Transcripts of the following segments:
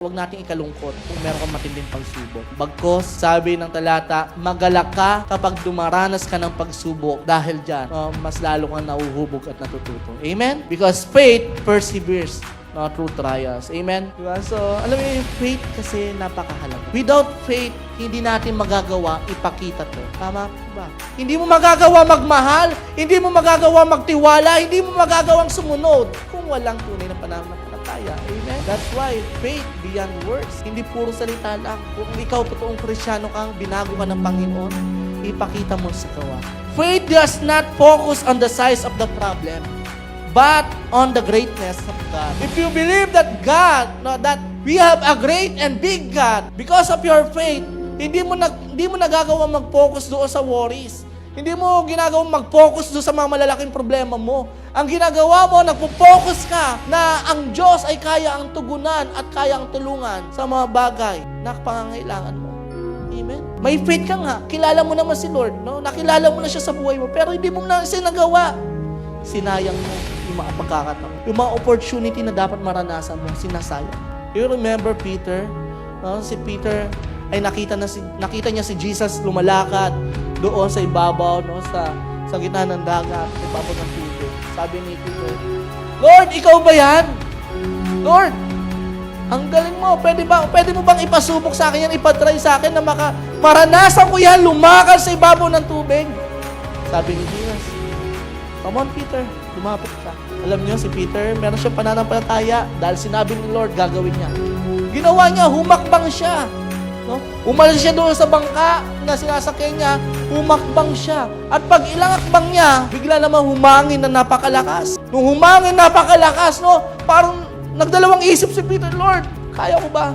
Huwag nating ikalungkot kung meron kang matinding pagsubok. Bagkos, sabi ng talata, magalak ka kapag dumaranas ka ng pagsubok dahil dyan, mas lalo kang nauhubog at natututo. Amen? Because faith perseveres through trials. Amen? Diba? So, alam mo yung faith kasi napakahalaga. Without faith, hindi natin magagawa ipakita to. Tama ba? Hindi mo magagawa magmahal, hindi mo magagawa magtiwala, hindi mo magagawang sumunod kung walang tunay na pananampalataya. Amen? That's why faith beyond words. Hindi puro salita lang. Kung ikaw totoong Kristiyano kang binago ka ng Panginoon, ipakita mo sa gawa. Faith does not focus on the size of the problem, but on the greatness of God. If you believe that God, that we have a great and big God, because of your faith, hindi mo nagagawa mag-focus doon sa worries. Hindi mo ginagawang mag-focus doon sa mga malalaking problema mo. Ang ginagawa mo, nagpo-focus ka na ang Diyos ay kaya ang tugunan at kaya ang tulungan sa mga bagay na pangangailangan mo. Amen? May faith ka nga. Kilala mo naman si Lord. No? Nakilala mo na siya sa buhay mo. Pero hindi mo na siya nagawa. Sinayang mo yung mga pagkakataon. Yung mga opportunity na dapat maranasan mo, sinasayang. You remember Peter? No? Si Peter ay nakita niya si Jesus lumalakad doon sa ibabaw, no, sa gitna ng dagat, sa ibabaw ng tubig. Sabi ni Peter, Lord, ikaw ba yan? Lord, ang galing mo. Pwede mo bang ipasubok sa akin yan, ipatry sa akin na maranasan ko yan, lumakad sa ibabaw ng tubig? Sabi ni Jesus, come on, Peter, lumapit ka. Alam niyo, si Peter, meron siyang pananampalataya dahil sinabi ni Lord, gagawin niya. Ginawa niya, humakbang siya. No? Umalis siya doon sa bangka na sinasakyan niya, humakbang siya. At pag ilang akbang niya, bigla naman humangin na napakalakas. Nung humangin napakalakas, no, parang nagdalawang isip si Peter, Lord, kaya ko ba?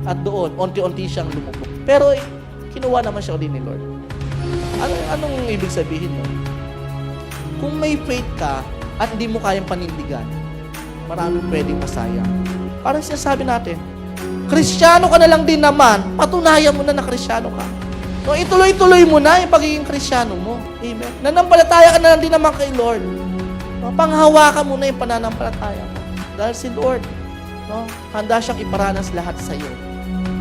At doon, unti-unti siyang lumubog. Pero kinuha naman siya ulit ni Lord. Anong ibig sabihin nun? Kung may faith ka at hindi mo kayang panindigan, maraming pwedeng masayang. Parang sinasabi natin, Kristiyano ka na lang din naman, patunayan mo na Kristiyano ka. So, ituloy-tuloy mo na yung pagiging Kristiyano mo. Amen. Nanampalataya ka na lang din naman kay Lord. No? Panghawakan mo na yung pananampalataya mo. Dahil si Lord, no, handa siyang iparanas lahat sa iyo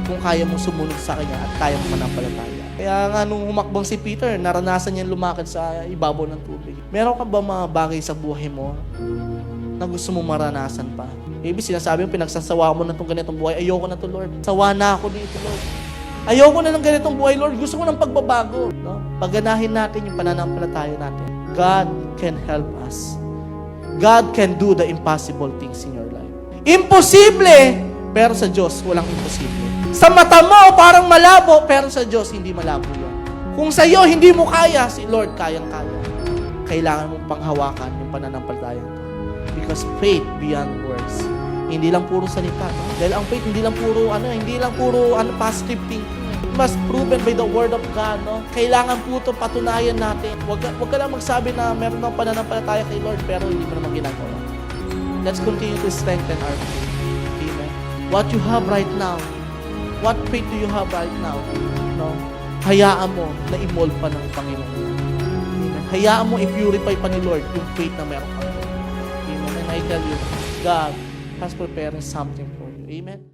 kung kaya mo sumunod sa Kanya at kaya mo manampalataya. Kaya nga nung humakbang si Peter, naranasan niya lumakad sa ibabaw ng tubig. Meron ka ba mga bagay sa buhay mo na gusto mo maranasan pa? Maybe sinasabi mo, pinagsasawa mo na itong ganitong buhay. Ayoko na to, Lord. Sawa na ako dito, Lord. Ayoko na ng ganitong buhay, Lord. Gusto ko ng pagbabago. No? Pagganahin natin yung pananampalataya natin. God can help us. God can do the impossible things in your life. Imposible, pero sa Diyos, walang imposible. Sa mata mo, parang malabo, pero sa Diyos, hindi malabo yan. Kung sa iyo, hindi mo kaya, si Lord, kayang-kaya. Kailangan mong panghawakan yung pananampalataya. Because faith beyond words. Hindi lang puro salita, no? Dahil ang faith hindi lang puro positive thinking. It must proven by the word of God, no? Kailangan po ito patunayan natin. Wag ka lang magsabi na meron ng pananampalataya kay Lord pero hindi mo naman ginagawa. Let's continue to strengthen our faith. Amen. What you have right now, what faith do you have right now? No? Hayaan mo na i-mold pa ng Panginoon. Amen. Hayaan mo i-purify pa ni Lord yung faith na meron ka. Amen. And I tell you, God has prepared something for you. Amen.